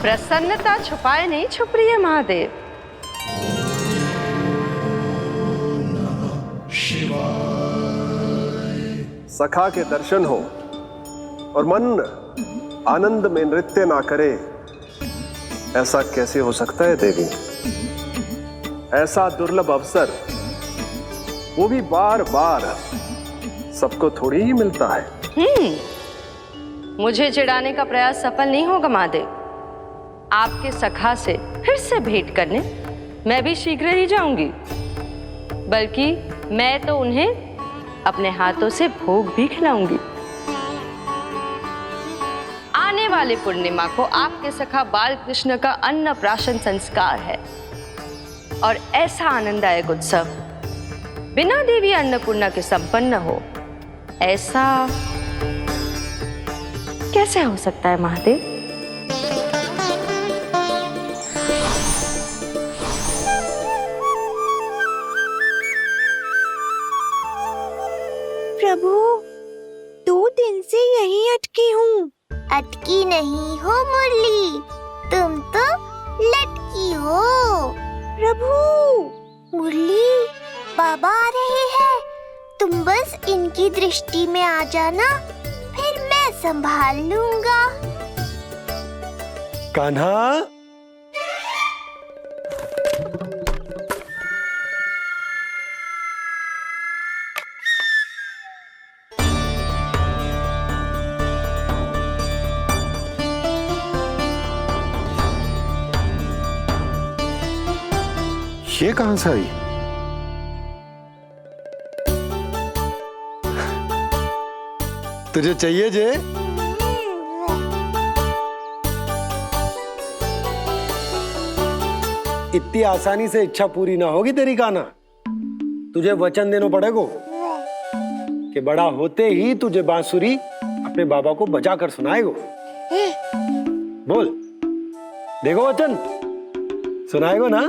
प्रसन्नता छुपाए नहीं छुप रही है महादेव। सखा के दर्शन हो और मन आनंद में नृत्य ना करे, ऐसा कैसे हो सकता है देवी? ऐसा दुर्लभ अवसर, वो भी बार बार, सबको थोड़ी ही मिलता है। मुझे चिढ़ाने का प्रयास सफल नहीं होगा महादेव। आपके सखा से फिर से भेंट करने मैं भी शीघ्र ही जाऊंगी, बल्कि मैं तो उन्हें अपने हाथों से भोग भी खिलाऊंगी। आने वाली पूर्णिमा को आपके सखा बाल कृष्ण का अन्नप्राशन संस्कार है, और ऐसा आनंददायक उत्सव बिना देवी अन्नपूर्णा के संपन्न हो, ऐसा कैसे हो सकता है महादेव? प्रभु, 2 दिन से यहीं अटकी हूँ। अटकी नहीं हो मुरली, तुम तो लटकी हो। प्रभु, मुरली, बाबा आ रहे हैं, तुम बस इनकी दृष्टि में आ जाना, फिर मैं संभाल लूंगा। कान्हा, ये कहां से आई? तुझे चाहिए जे? इतनी आसानी से इच्छा पूरी ना होगी तेरी कान्हा। तुझे वचन देना पड़ेगा कि बड़ा होते ही तुझे बांसुरी अपने बाबा को बजा कर सुनाएगा। बोल, देखो वचन सुनाएगा ना?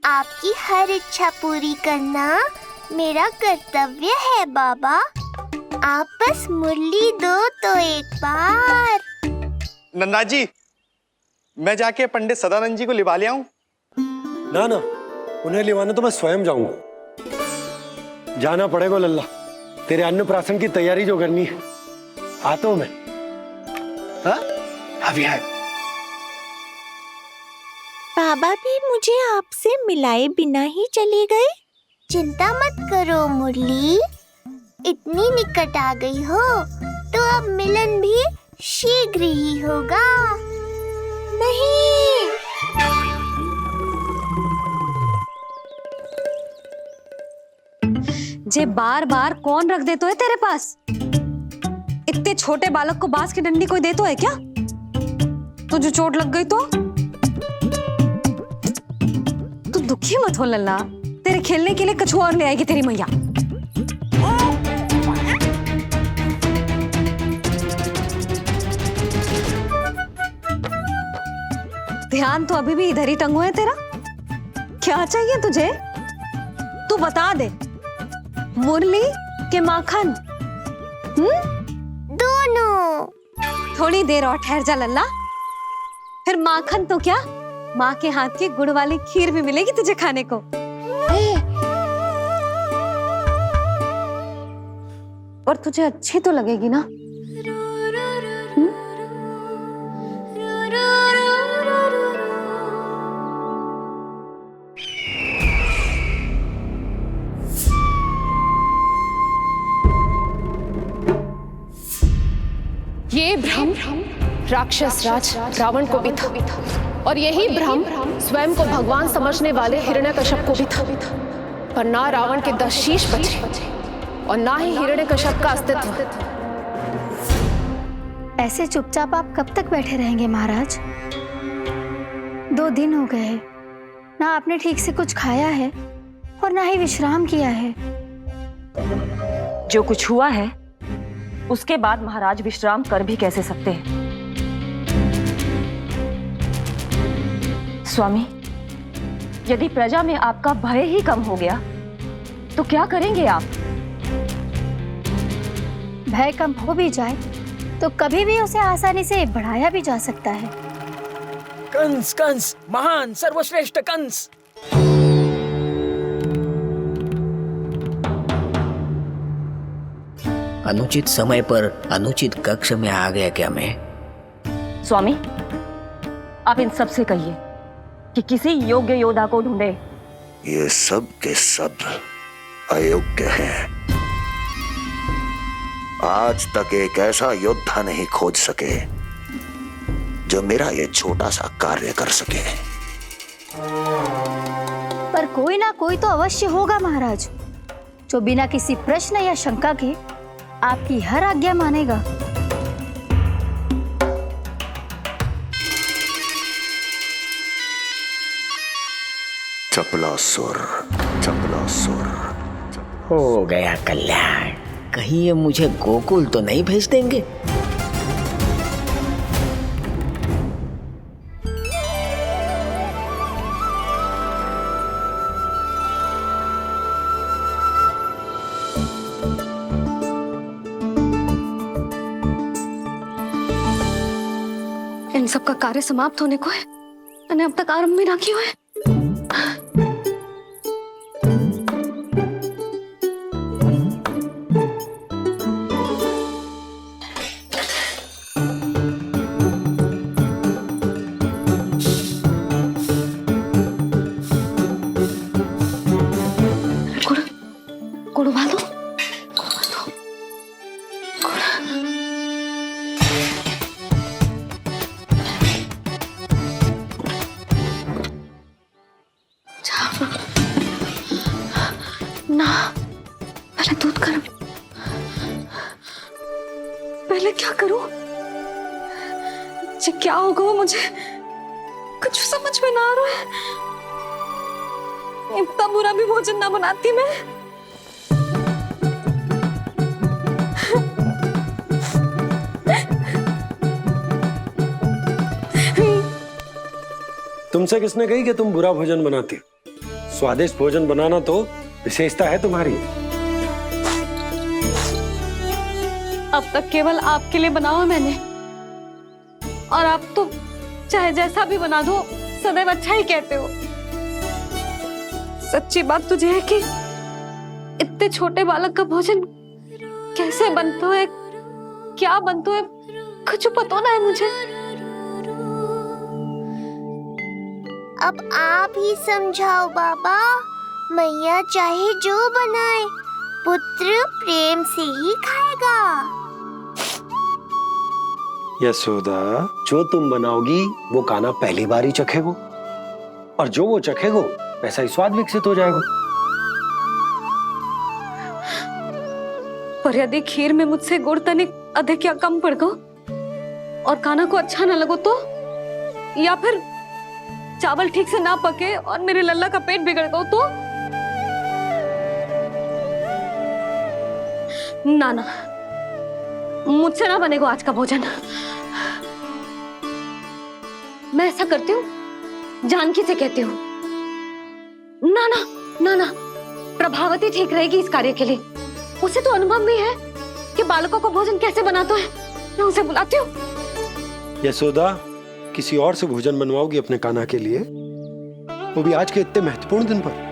आपकी हर इच्छा पूरी करना मेरा कर्तव्य है बाबा। आप बस मुरली दो तो एक बार। नंदा जी, मैं जाके पंडित सदानंद जी को लिवा ले आऊं? ना ना, उन्हें लिवाना तो मैं स्वयं जाऊंगा। जाना पड़ेगा लल्ला, तेरे अन्नप्राशन की तैयारी जो करनी है। आता हूं मैं। हाँ, अभी आए। बाबा भी मुझे आपसे मिलाए बिना ही चले गए। चिंता मत करो मुरली, इतनी निकट आ गई हो तो अब मिलन भी शीघ्र ही होगा। नहीं, जे बार बार कौन रख देतो है तेरे पास? इतने छोटे बालक को बांस की डंडी कोई देतो है क्या? तुझे चोट लग गई तो? तू दुखी मत हो लल्ला, तेरे खेलने के लिए कछुआ और ले आएगी तेरी मैया। ध्यान तो अभी भी इधर ही टंगो है तेरा। क्या चाहिए तुझे? तू बता दे। मुरली के माखन? दोनों। थोड़ी देर और ठहर जा लल्ला, फिर माखन तो क्या, माँ के हाथ की गुड़ वाली खीर भी मिलेगी तुझे खाने को। और तुझे अच्छी तो लगेगी ना? ये भ्रम राक्षस राज रावण को भी था, और यही भ्रम स्वयं को भगवान समझने वाले हिरण्यकश्यप को भी था। पर ना रावण के 10 शीश बचे और ना ही हिरण्यकश्यप का अस्तित्व। ऐसे चुपचाप आप कब तक बैठे रहेंगे महाराज? 2 दिन हो गए, ना आपने ठीक से कुछ खाया है और ना ही विश्राम किया है। जो कुछ हुआ है उसके बाद महाराज विश्राम कर भी कैसे सकते हैं? स्वामी, यदि प्रजा में आपका भय ही कम हो गया तो क्या करेंगे आप? भय कम हो भी जाए तो कभी भी उसे आसानी से बढ़ाया भी जा सकता है। कंस कंस महान सर्वश्रेष्ठ कंस। अनुचित समय पर अनुचित कक्ष में आ गया क्या मैं? स्वामी, आप इन सब से कहिए कि किसी योग्य योद्धा को ढूंढे। ये सब के सब अयोग्य हैं। आज तक एक ऐसा योद्धा नहीं खोज सके जो मेरा ये छोटा सा कार्य कर सके। पर कोई ना कोई तो अवश्य होगा महाराज, जो बिना किसी प्रश्न या शंका के आपकी हर आज्ञा मानेगा। चपलासुर, चपलासुर। हो गया कल्याण। कहीं ये मुझे गोकुल तो नहीं भेज देंगे? इन सब का कार्य समाप्त होने को है, मैंने अब तक आरंभ भी ना किया है। गुड़ उबाल दो। ना, पहले दूध गर्म। पहले क्या करूं? जी क्या होगा वो मुझे कुछ समझ में ना आ रहा है। इतना बुरा भी भोजन ना बनाती मैं। तुमसे किसने कही कि तुम बुरा भोजन बनाती? स्वादिष्ट भोजन बनाना तो विशेषता है तुम्हारी। अब तक केवल आपके लिए बनाओ मैंने, और आप तो चाहे जैसा भी बना दो सदैव अच्छा ही कहते हो। सच्ची बात तुझे है कि इतने छोटे बालक का भोजन कैसे बनता है, क्या बनता है, कुछ पता ना है मुझे। अब आप ही समझाओ बाबा। मैया चाहे जो बनाए, पुत्र प्रेम से ही खाएगा। यशोदा, जो तुम बनाओगी वो कान्हा पहली बार ही चखेगो, और जो वो चखेगो वैसा ही स्वाद विकसित हो जाएगा। पर यदि खीर में मुझसे गुड़ तनिक अधिक या कम पड़ गो और कान्हा को अच्छा ना लगो तो, या फिर चावल ठीक से ना पके और मेरे लल्ला का पेट बिगड़ गो तो? ना ना, मुझसे ना बनेगा आज का भोजन। मैं ऐसा करती हूँ, जानकी से कहती हूँ। ना ना ना ना, प्रभावती ठीक रहेगी इस कार्य के लिए। उसे तो अनुभव भी है कि बालकों को भोजन कैसे बनाता है। मैं उसे बुलाती हूँ। यशोदा, किसी और से भोजन बनवाओगी अपने कान्हा के लिए, वो भी आज के इतने महत्वपूर्ण दिन पर?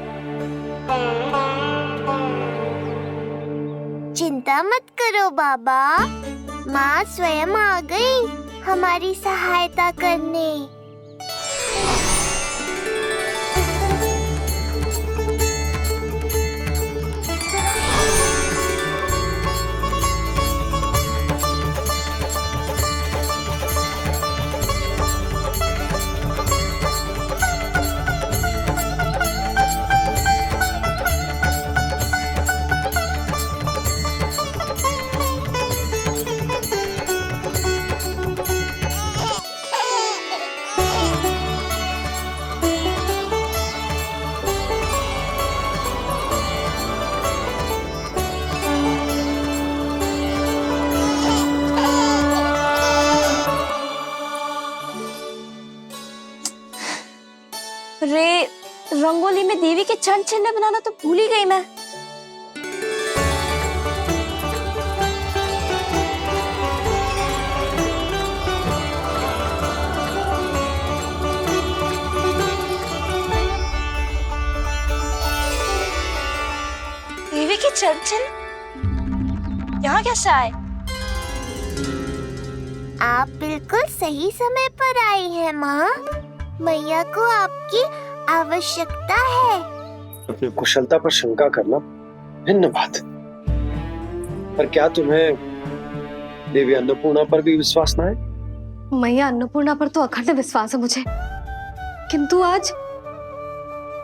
चिंता मत करो बाबा, माँ स्वयं आ गई हमारी सहायता करने। रे, रंगोली में देवी के चरण चिन्ह बनाना तो भूल ही गई मैं। लेकिन चंचल यहाँ कैसे आए? आप बिल्कुल सही समय पर आई हैं माँ। मैया को आपकी आवश्यकता है। अपनी कुशलता पर शंका करना भिन्न बात है, पर क्या तुम्हें देवी अन्नपूर्णा पर भी विश्वास ना है? मैया अन्नपूर्णा पर तो अखंड विश्वास है मुझे, किंतु आज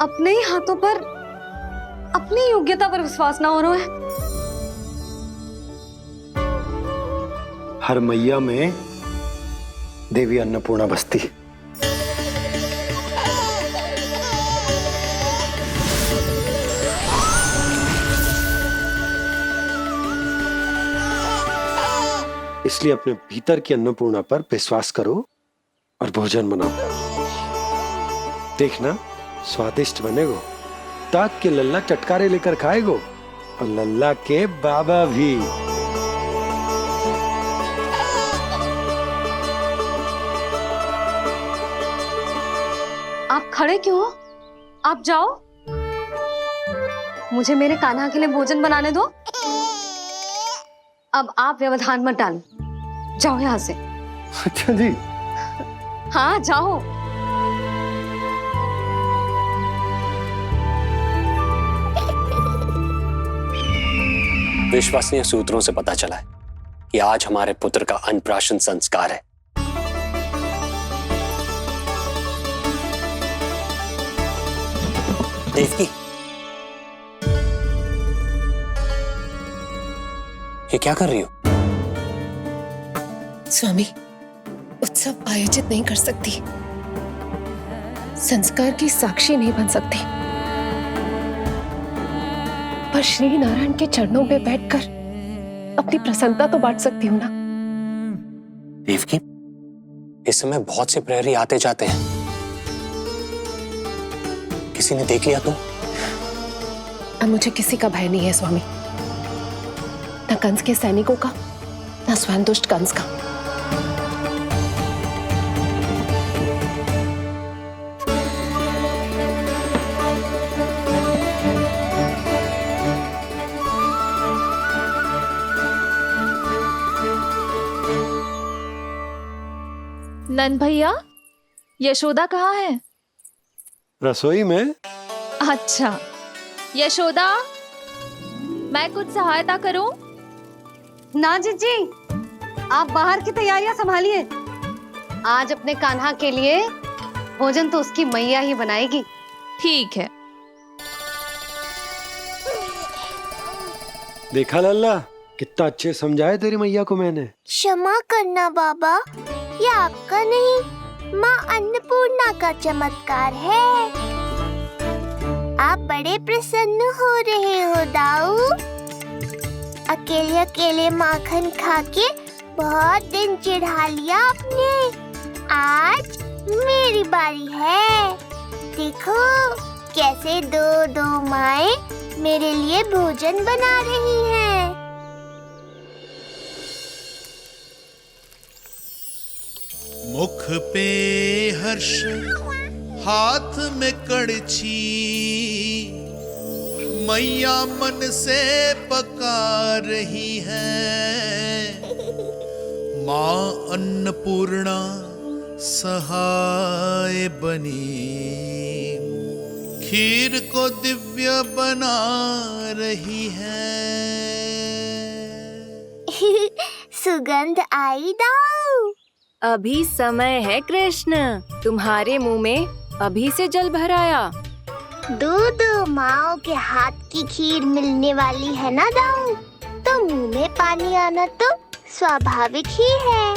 अपने ही हाथों पर अपनी योग्यता पर विश्वास ना हो रहा है। हर मैया में देवी अन्नपूर्णा बसती है। इसलिए अपने भीतर की अन्नपूर्णा पर विश्वास करो और भोजन बनाओ। देखना स्वादिष्ट बनेगो, ताक के लल्ला चटकारे लेकर खाएगो और लल्ला के बाबा भी। आप खड़े क्यों हो? आप जाओ, मुझे मेरे कान्हा के लिए भोजन बनाने दो। अब आप व्यवधान मत डालो, जाओ यहाँ से। अच्छा जी। हाँ जाओ। विश्वसनीय सूत्रों से पता चला है कि आज हमारे पुत्र का अन्नप्राशन संस्कार है। देवकी, ये क्या कर रही हो? स्वामी, उत्सव आयोजित नहीं कर सकती, संस्कार की साक्षी नहीं बन सकती, पर श्री नारायण के चरणों में बैठकर अपनी प्रसन्नता तो बांट सकती हूँ ना। देवकी, इस समय बहुत से प्रहरी आते जाते हैं, किसी ने देख लिया तो? अब मुझे किसी का भय नहीं है स्वामी, न कंस के सैनिकों का, न स्वयं दुष्ट कंस का। नंद भैया, यशोदा कहाँ है? रसोई में। अच्छा, यशोदा, मैं कुछ सहायता करूं? ना जीजी, आप बाहर की तैयारियां संभालिए। आज अपने कान्हा के लिए भोजन तो उसकी मैया ही बनाएगी। ठीक है। देखा लल्ला, कितना अच्छे समझाया तेरी मैया को मैंने। क्षमा करना बाबा, ये आपका नहीं, माँ अन्नपूर्णा का चमत्कार है। आप बड़े प्रसन्न हो रहे हो दाऊ। अकेले अकेले माखन खा के बहुत दिन चिढ़ा लिया आपने। आज मेरी बारी है। देखो कैसे दो दो माएं मेरे लिए भोजन बना रही हैं। मुख पे हर्ष, हाथ में कड़छी, मैया मन से पका रही है। माँ अन्नपूर्णा सहाय बनी, खीर को दिव्य बना रही है। सुगंध आई दाऊ। अभी समय है कृष्ण, तुम्हारे मुंह में अभी से जल भराया। दो माओ के हाथ की खीर मिलने वाली है ना दाऊ, तो मुंह में पानी आना तो स्वाभाविक ही है।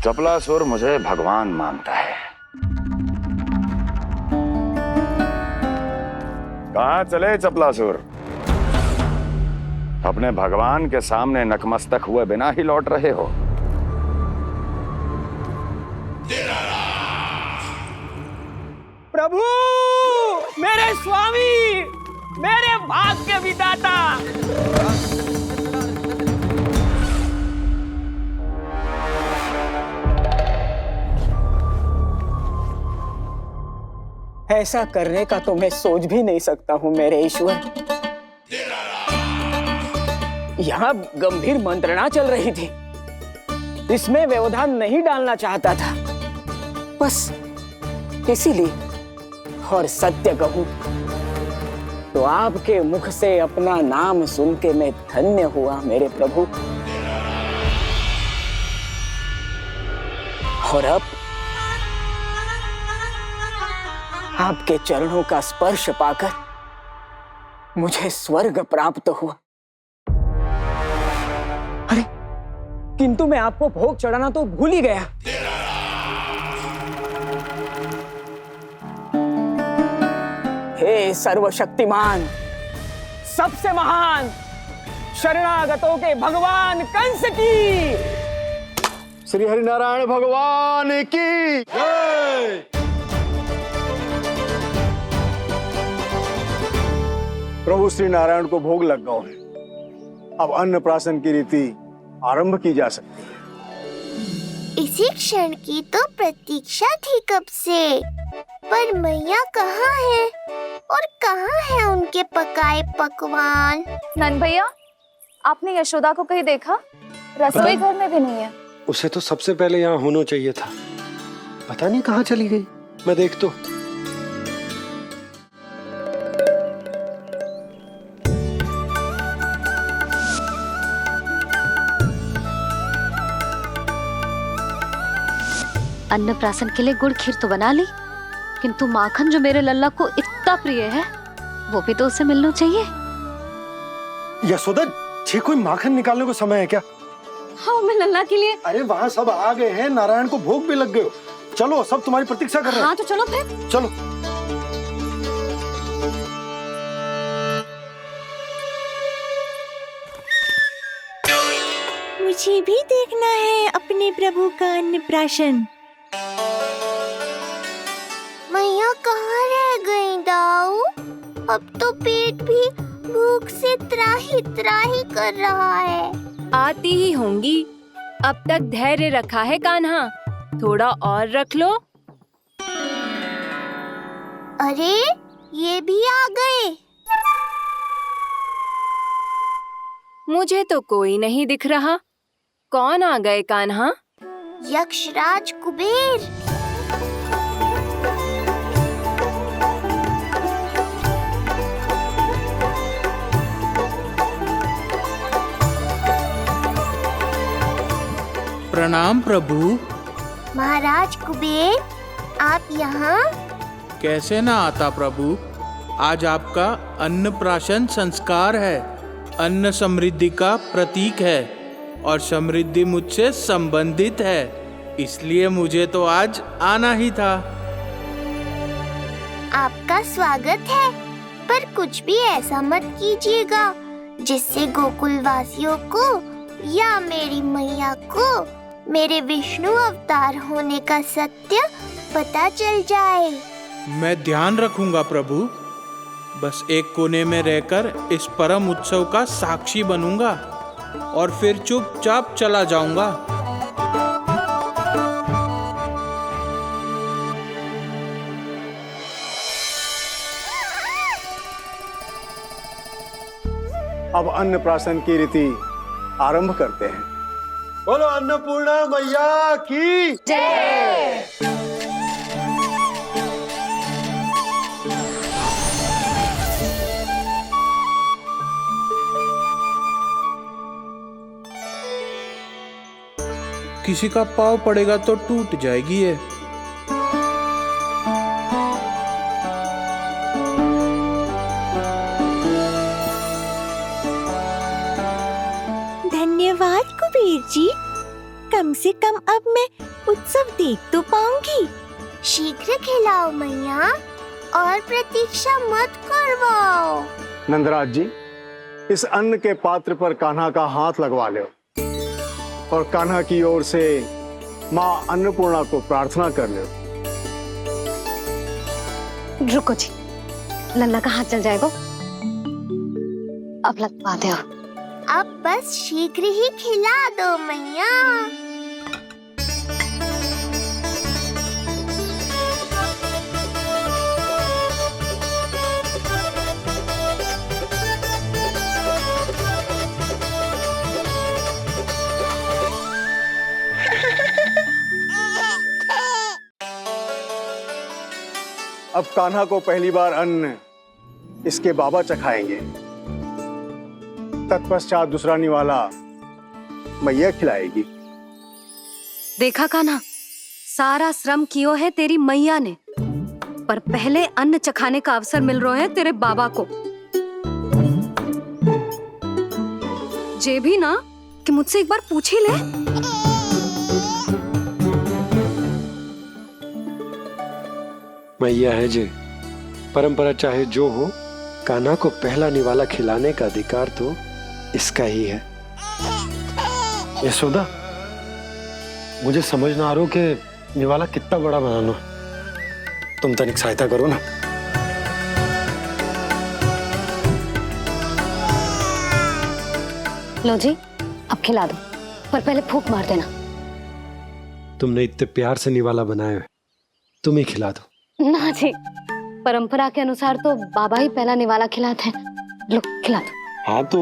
चपलासुर मुझे भगवान मानता है। कहाँ चले चपलासुर? अपने भगवान के सामने नतमस्तक हुए बिना ही लौट रहे हो। प्रभु, मेरे स्वामी, मेरे भाग्य विधाता। ऐसा करने का तो मैं सोच भी नहीं सकता हूँ मेरे ईश्वर। यहाँ गंभीर मंत्रणा चल रही थी, इसमें व्यवधान नहीं डालना चाहता था, बस इसीलिए। और सत्य कहूं तो आपके मुख से अपना नाम सुन के मैं धन्य हुआ मेरे प्रभु। और अब आपके चरणों का स्पर्श पाकर मुझे स्वर्ग प्राप्त हुआ। अरे किंतु मैं आपको भोग चढ़ाना तो भूल ही गया। हे सर्वशक्तिमान, सबसे महान, शरणागतों के भगवान कंस की, श्री हरिनारायण भगवान की जय। प्रभु श्री नारायण को भोग लग गया है, अब अन्नप्राशन की रीति आरंभ की जा सकती है। इसी क्षण की तो प्रतीक्षा थी कब से, पर मैया कहाँ है और कहाँ है उनके पकाए पकवान? नंद भैया, आपने यशोदा को कहीं देखा? रसोई घर में भी नहीं है। उसे तो सबसे पहले यहाँ होना चाहिए था, पता नहीं कहाँ चली गई। मैं देख तो। अन्नप्राशन के लिए गुड़ खीर तो बना ली, किंतु माखन जो मेरे लल्ला को इतना प्रिय है वो भी तो उसे मिलना चाहिए। यशोदा जी, कोई माखन निकालने को समय है क्या? हाँ, मैं लल्ला के लिए। अरे वहाँ सब आ गए हैं, नारायण को भोग भी लग गए हो। चलो, सब तुम्हारी प्रतीक्षा कर रहे हैं। हाँ तो चलो फिर। चलो। मुझे भी देखना है अपने प्रभु का अन्नप्राशन। मैया कहाँ रह गई दाऊ? अब तो पेट भी भूख से त्राही त्राही कर रहा है। आती ही होंगी। अब तक धैर्य रखा है कान्हा, थोड़ा और रख लो। अरे ये भी आ गए। मुझे तो कोई नहीं दिख रहा। कौन आ गए कान्हा? यक्षराज कुबेर। प्रणाम प्रभु। महाराज कुबेर, आप यहाँ? कैसे ना आता प्रभु, आज आपका अन्नप्राशन संस्कार है। अन्न समृद्धि का प्रतीक है और समृद्धि मुझसे संबंधित है, इसलिए मुझे तो आज आना ही था। आपका स्वागत है, पर कुछ भी ऐसा मत कीजिएगा जिससे गोकुल वासियों को या मेरी मैया को मेरे विष्णु अवतार होने का सत्य पता चल जाए। मैं ध्यान रखूंगा प्रभु। बस एक कोने में रहकर इस परम उत्सव का साक्षी बनूंगा और फिर चुपचाप चला जाऊंगा। अब अन्नप्राशन की रीति आरंभ करते हैं। बोलो अन्नपूर्णा मैया की जय। किसी का पाँव पड़ेगा तो टूट जाएगी ये। धन्यवाद कुबेर जी, कम से कम अब मैं उत्सव देख तो पाऊंगी। शीघ्र खिलाओ मैया और प्रतीक्षा मत करवाओ। नंदराज जी, इस अन्न के पात्र पर कान्हा का हाथ लगवा लो और कान्हा की ओर से माँ अन्नपूर्णा को प्रार्थना कर लो। रुको जी, लल्ला का हाथ चल जाएगा, अब लगवा दो। अब बस शीघ्र ही खिला दो मैया। अब कान्हा को पहली बार अन्न इसके बाबा चखाएंगे। तत्पश्चात दूसरा निवाला मैया खिलाएगी। देखा कान्हा, सारा श्रम कियो है तेरी मैया ने, पर पहले अन्न चखाने का अवसर मिल रहा है तेरे बाबा को। जे भी ना कि मुझसे एक बार पूछ ही ले। मैया है जे, परंपरा चाहे जो हो, कान्हा को पहला निवाला खिलाने का अधिकार तो इसका ही है। यशोदा, मुझे समझ ना आ रहा कि निवाला कितना बड़ा बनाना। तुम तनिक सहायता करो ना। लो जी, अब खिला दो, पर पहले फूंक मार देना। तुमने इतने प्यार से निवाला बनाया है, तुम ही खिला दो। ना जी, परंपरा के अनुसार तो बाबा ही पहला निवाला खिलाते हैं। लो खिला दो। हाँ तो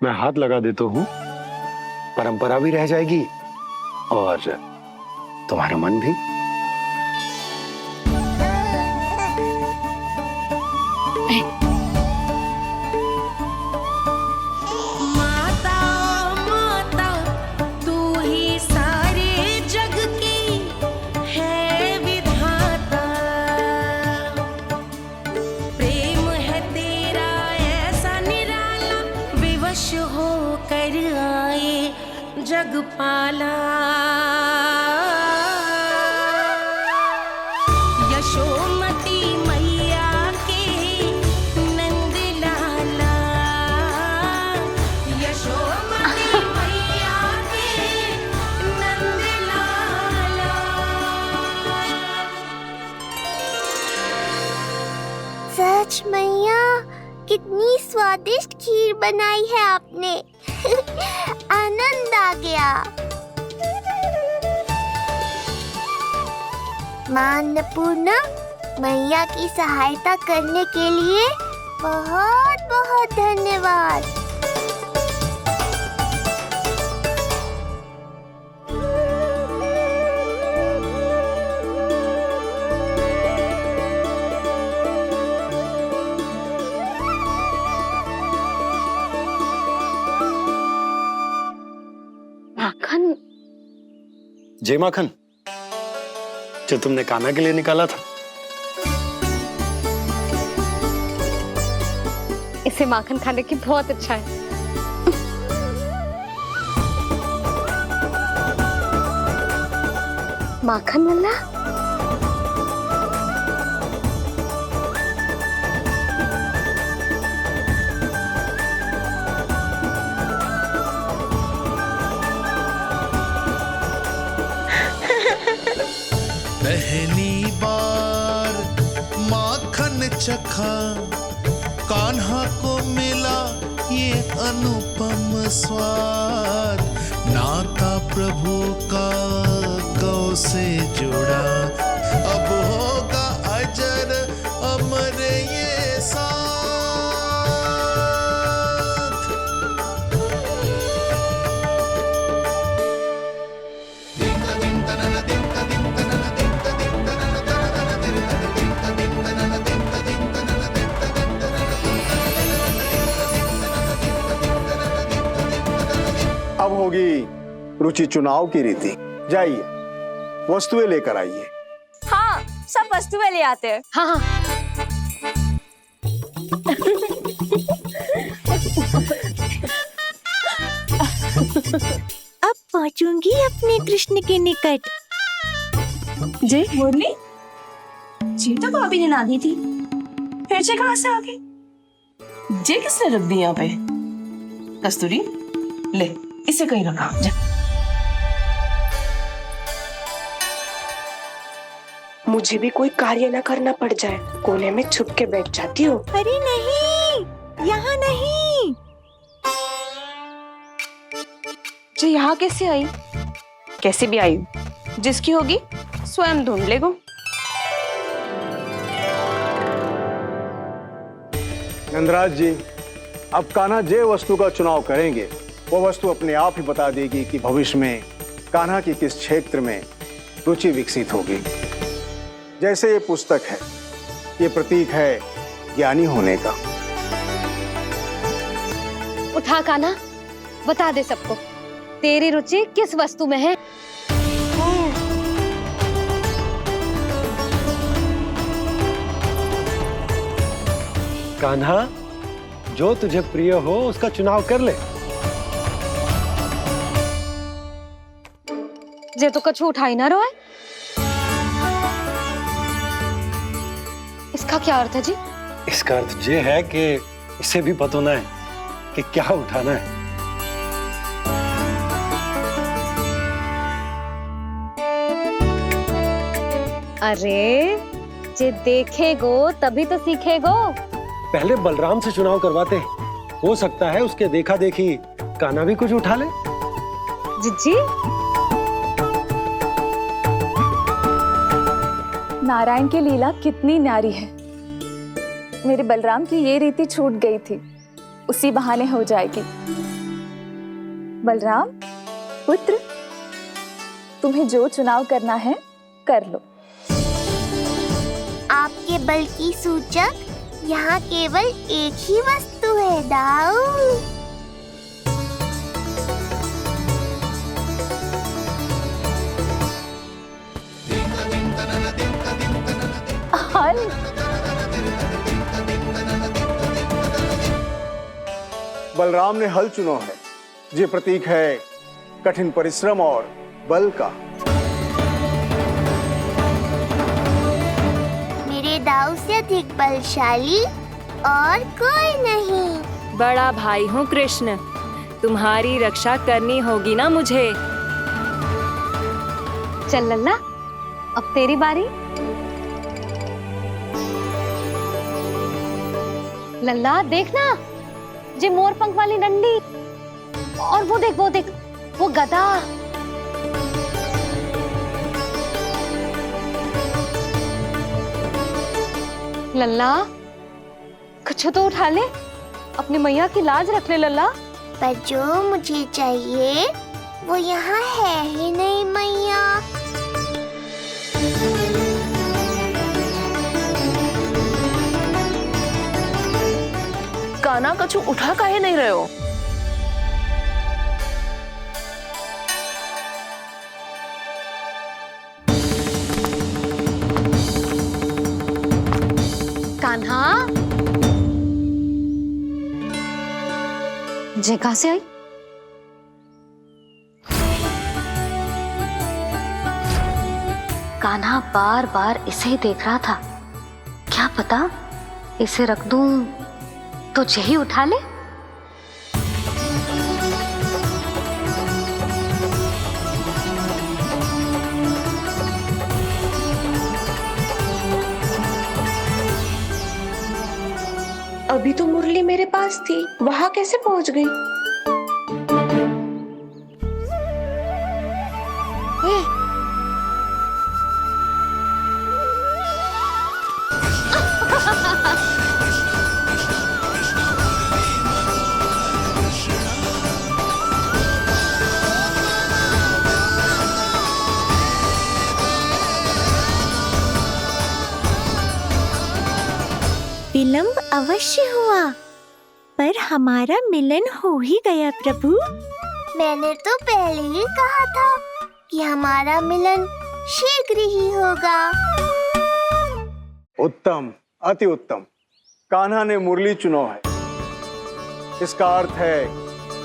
मैं हाथ लगा देता हूँ, परंपरा भी रह जाएगी और तुम्हारा मन भी। जगपाला यशोमती मैया के नंद लाला, यशोमती मैया के नंद लाला। सच मैया, कितनी स्वादिष्ट खीर बनाई है आपने। आनंद आ गया। मां अन्नपूर्णा, मैया की सहायता करने के लिए बहुत बहुत धन्यवाद। माखन? जे माखन जो तुमने कान्हा के लिए निकाला था। इसे माखन खाने की बहुत अच्छा है। माखन वाला? पहली बार माखन चखा, कान्हा को मिला ये अनुपम स्वाद। नाता प्रभु का गौ से जुड़ा, अब होगा अजर अमर ये साथ। अब होगी रुचि चुनाव की रीति। जाइए, वस्तुएं लेकर आइए। हाँ, सब वस्तुएं ले आते हैं। हाँ हाँ। अब पहुंचूंगी अपने कृष्ण के निकट। जी मुरली जी तो भाभी ने ला दी थी, फिर से कहां से आ गई? जे किसने रख दी यहाँ पे? कस्तूरी ले, इसे कहीं रखा जा। मुझे भी कोई कार्य न करना पड़ जाए, कोने में छुप के बैठ जाती हूँ। अरे नहीं, यहाँ नहीं। जो यहाँ कैसे आई? कैसे भी आई, जिसकी होगी स्वयं ढूंढ लेगो। नंदराज जी, अब कान्हा जे वस्तु का चुनाव करेंगे, वो वस्तु अपने आप ही बता देगी कि भविष्य में कान्हा की किस क्षेत्र में रुचि विकसित होगी। जैसे ये पुस्तक है, ये प्रतीक है ज्ञानी होने का। उठा कान्हा, बता दे सबको तेरी रुचि किस वस्तु में है। कान्हा, जो तुझे प्रिय हो उसका चुनाव कर ले। जे तो कछु उठाई ना रोए। इसका क्या अर्थ है जी? इसका अर्थ ये है कि इसे भी पता ना है कि क्या उठाना है। अरे जे देखेगो तभी तो सीखेगो। पहले बलराम से चुनाव करवाते हैं, हो सकता है उसके देखा देखी कान्हा भी कुछ उठा ले। जिज्जी, नारायण की लीला कितनी न्यारी है। मेरे बलराम की ये रीति छूट गई थी, उसी बहाने हो जाएगी। बलराम पुत्र, तुम्हें जो चुनाव करना है कर लो। आपके बल की सूचक यहाँ केवल एक ही वस्तु है दाऊ। हल। बलराम ने हल चुना है। ये प्रतीक है कठिन परिश्रम और बल का। मेरे दाऊ से अधिक बलशाली और कोई नहीं। बड़ा भाई हूँ कृष्ण, तुम्हारी रक्षा करनी होगी ना मुझे। चल लल्ला, अब तेरी बारी। लल्ला देखना, जे मोर पंख वाली डंडी, और वो देख वो गदा। लल्ला कुछ तो उठा ले, अपनी मैया की लाज रख ले लल्ला। पर जो मुझे चाहिए वो यहाँ है ही नहीं मैया। कान्हा, कछु उठा काहे नहीं रहे हो? कान्हा, जे कहां से आई? कान्हा बार बार इसे ही देख रहा था। क्या पता इसे रख दूं तो यही उठा ले। अभी तो मुरली मेरे पास थी, वहां कैसे पहुंच गई? विलंब अवश्य हुआ, पर हमारा मिलन हो ही गया प्रभु। मैंने तो पहले ही कहा था कि हमारा मिलन शीघ्र ही होगा। उत्तम, अति उत्तम। कान्हा ने मुरली चुना है। इसका अर्थ है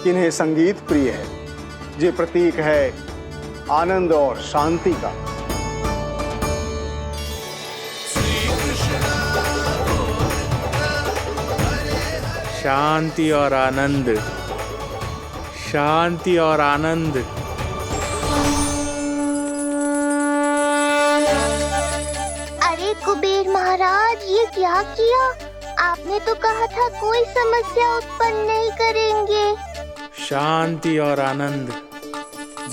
कि इन्हें संगीत प्रिय है। ये प्रतीक है आनंद और शांति का। शांति और आनंद, शांति और आनंद। अरे कुबेर महाराज, ये क्या किया? आपने तो कहा था कोई समस्या उत्पन्न नहीं करेंगे। शांति और आनंद।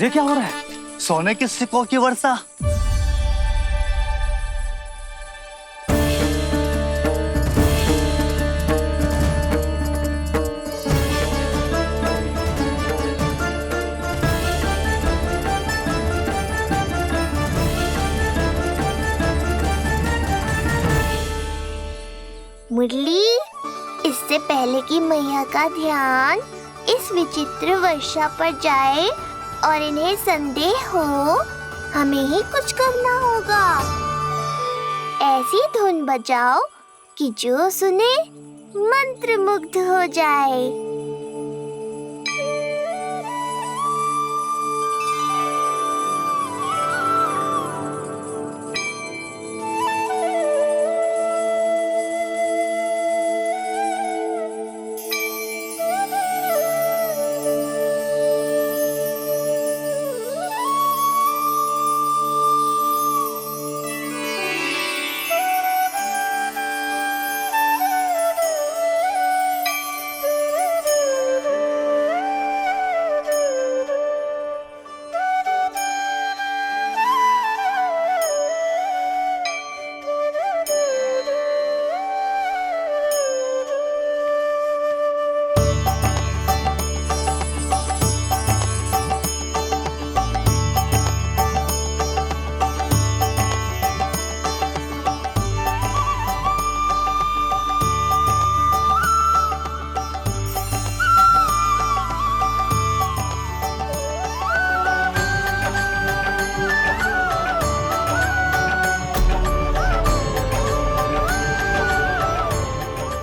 ये क्या हो रहा है? सोने के सिक्कों की वर्षा। मुरली, इससे पहले कि मैया का ध्यान इस विचित्र वर्षा पर जाए और इन्हें संदेह हो, हमें ही कुछ करना होगा। ऐसी धुन बजाओ कि जो सुने मंत्रमुग्ध हो जाए।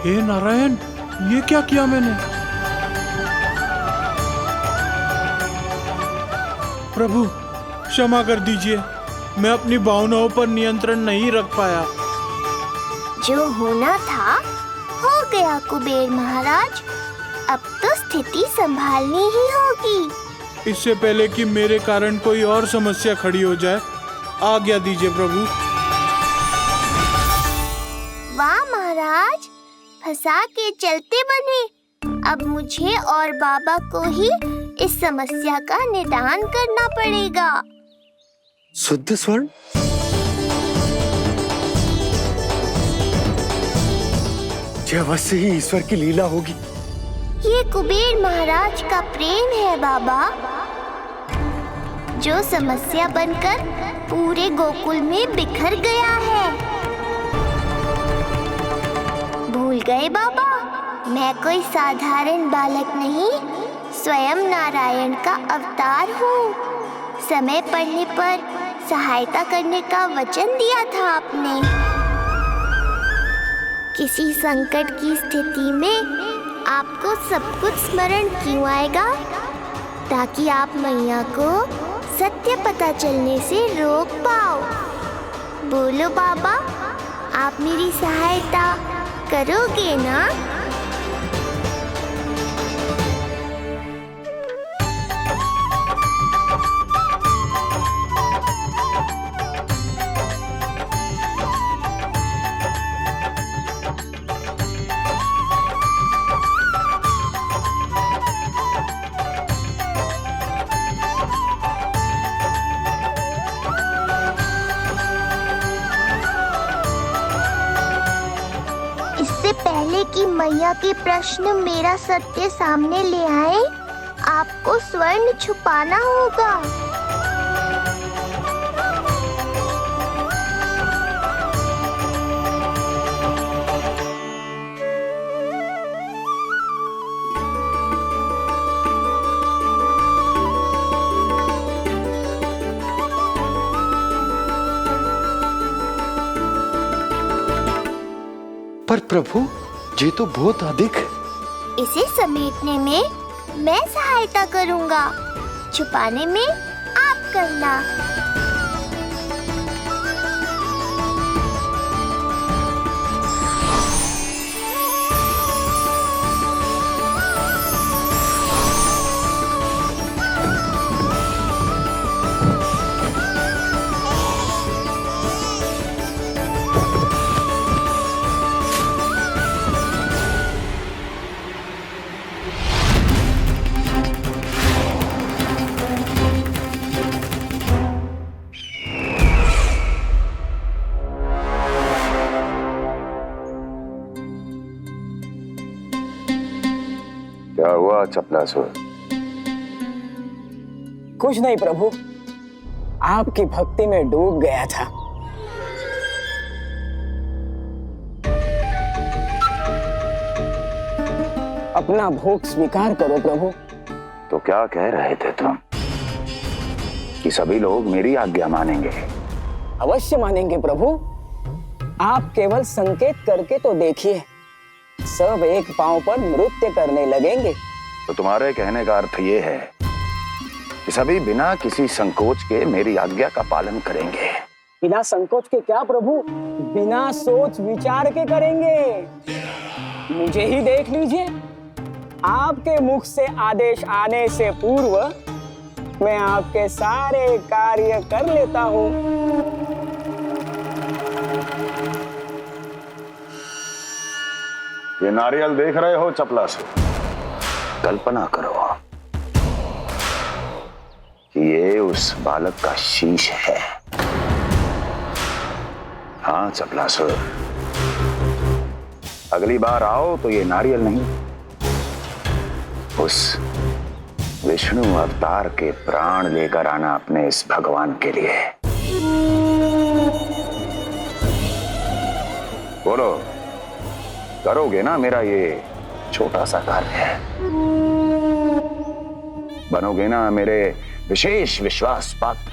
हे नारायण, ये क्या किया मैंने? प्रभु क्षमा कर दीजिए, मैं अपनी भावनाओं पर नियंत्रण नहीं रख पाया। जो होना था हो गया कुबेर महाराज, अब तो स्थिति संभालनी ही होगी। इससे पहले कि मेरे कारण कोई और समस्या खड़ी हो जाए, आज्ञा दीजिए प्रभु। वाह महाराज, फंसा के चलते बने। अब मुझे और बाबा को ही इस समस्या का निदान करना पड़ेगा। शुद्ध स्वर्ण? यह अवश्य ही ईश्वर की लीला होगी। ये कुबेर महाराज का प्रेम है बाबा, जो समस्या बनकर पूरे गोकुल में बिखर गया है। भूल गए बाबा, मैं कोई साधारण बालक नहीं, स्वयं नारायण का अवतार हूँ। समय पड़ने पर सहायता करने का वचन दिया था आपने। किसी संकट की स्थिति में आपको सब कुछ स्मरण क्यों आएगा? ताकि आप मैया को सत्य पता चलने से रोक पाओ। बोलो बाबा, आप मेरी सहायता करोगे ना? पहले कि मैया के प्रश्न मेरा सत्य सामने ले आए, आपको स्वर्ण छुपाना होगा। पर प्रभु, ये तो बहुत अधिक। इसे समेटने में मैं सहायता करूंगा, छुपाने में आप करना। क्या हुआ चपलासुर? कुछ नहीं प्रभु, आपकी भक्ति में डूब गया था। अपना भोग स्वीकार करो प्रभु। तो क्या कह रहे थे तुम कि सभी लोग मेरी आज्ञा मानेंगे? अवश्य मानेंगे प्रभु। आप केवल संकेत करके तो देखिए, सब एक पांव पर नृत्य करने लगेंगे। तो तुम्हारे कहने का अर्थ ये है कि सभी बिना किसी संकोच के मेरी आज्ञा का पालन करेंगे? बिना संकोच के क्या प्रभु, बिना सोच विचार के करेंगे। मुझे ही देख लीजिए, आपके मुख से आदेश आने से पूर्व मैं आपके सारे कार्य कर लेता हूँ। ये नारियल देख रहे हो चपला से? कल्पना करो कि ये उस बालक का शीश है। हाँ चपलासुर, अगली बार आओ तो ये नारियल नहीं, उस विष्णु अवतार के प्राण लेकर आना अपने इस भगवान के लिए। बोलो, करोगे ना मेरा ये छोटा सा कार्य? बनोगे ना मेरे विशेष विश्वास पात्र?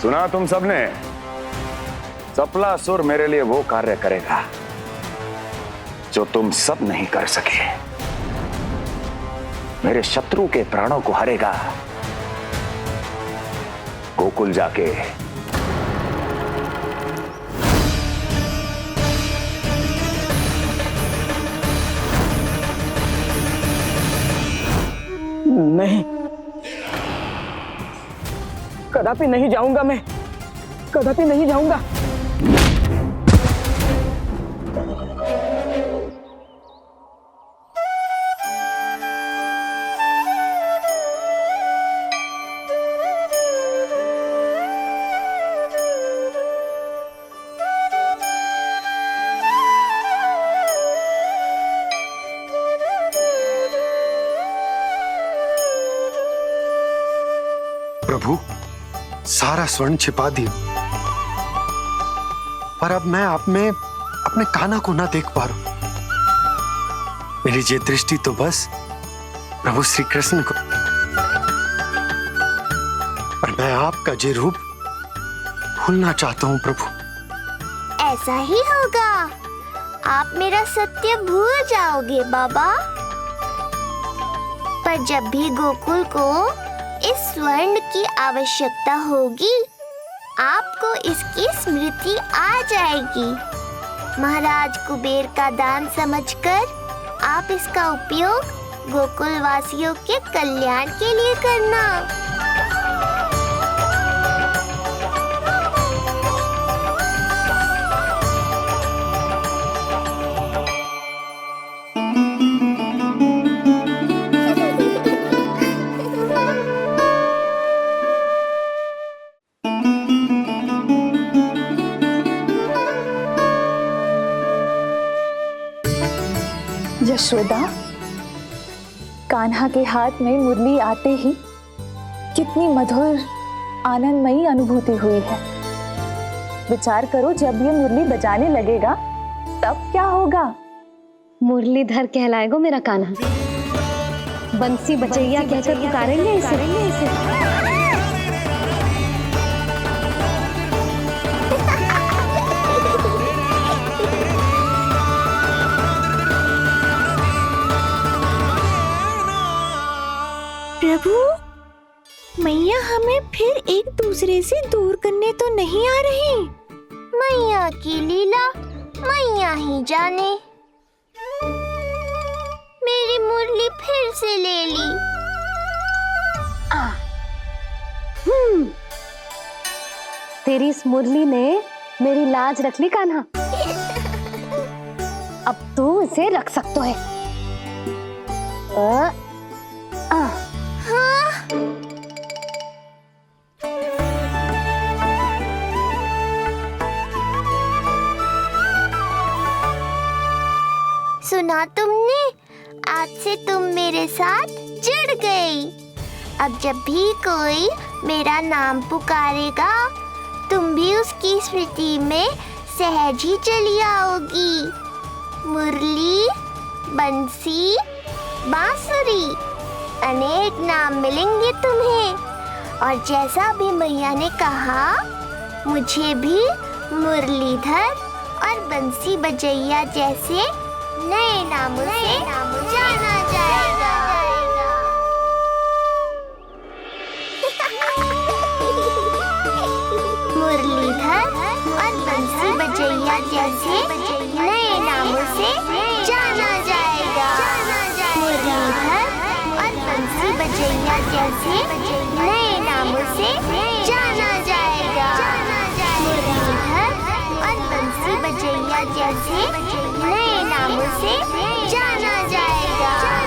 सुना तुम सबने? चपलासुर मेरे लिए वो कार्य करेगा जो तुम सब नहीं कर सके। मेरे शत्रु के प्राणों को हरेगा। गोकुल जाके नहीं, कदापि नहीं जाऊंगा मैं, कदापि नहीं जाऊंगा। प्रभु, सारा स्वर्ण छिपा दिया, पर अब मैं आप में अपने कान्हा को ना देख पा रहा हूं। मेरी ये दृष्टि तो बस प्रभु श्री कृष्ण को, पर मैं आपका ये रूप भूलना चाहता हूं प्रभु। ऐसा ही होगा, आप मेरा सत्य भूल जाओगे बाबा। पर जब भी गोकुल को इस स्वर्ण की आवश्यकता होगी, आपको इसकी स्मृति आ जाएगी। महाराज कुबेर का दान समझकर आप इसका उपयोग गोकुल वासियों के कल्याण के लिए करना। यशोदा, कान्हा के हाथ में मुरली आते ही कितनी मधुर आनंदमयी अनुभूति हुई है। विचार करो, जब ये मुरली बजाने लगेगा तब क्या होगा? मुरलीधर कहलाएगा मेरा कान्हा। बंसी बजैया कहकर पुकारेंगे इसे। प्रभु, मैया हमें फिर एक दूसरे से दूर करने तो नहीं आ रही। मैया की लीला मैया ही जाने। मेरी मुरली फिर से ले ली। तेरी इस मुरली ने मेरी लाज रख ली कान्हा। अब तू इसे रख सकता है। हाँ? सुना तुमने? आज से तुम मेरे साथ जुड़ गई। अब जब भी कोई मेरा नाम पुकारेगा तुम भी उसकी स्मृति में सहज ही चली आओगी। मुरली, बंसी, बांसुरी, अनेक नाम मिलेंगे तुम्हें। और जैसा भी मैया ने कहा, मुझे भी मुरलीधर और बंसी बजैया जैसे नए नामों से जाना जाएगा। मुरलीधर और बंसी बजैया जैसे नए नामों से जाना जाएगा। मुरलीधर और बंसी बजैया जैसे नए नामों से जाना जाएगा। मुरलीधर और बंसी बजैया जैसे नए नामों से जाना जाएगा।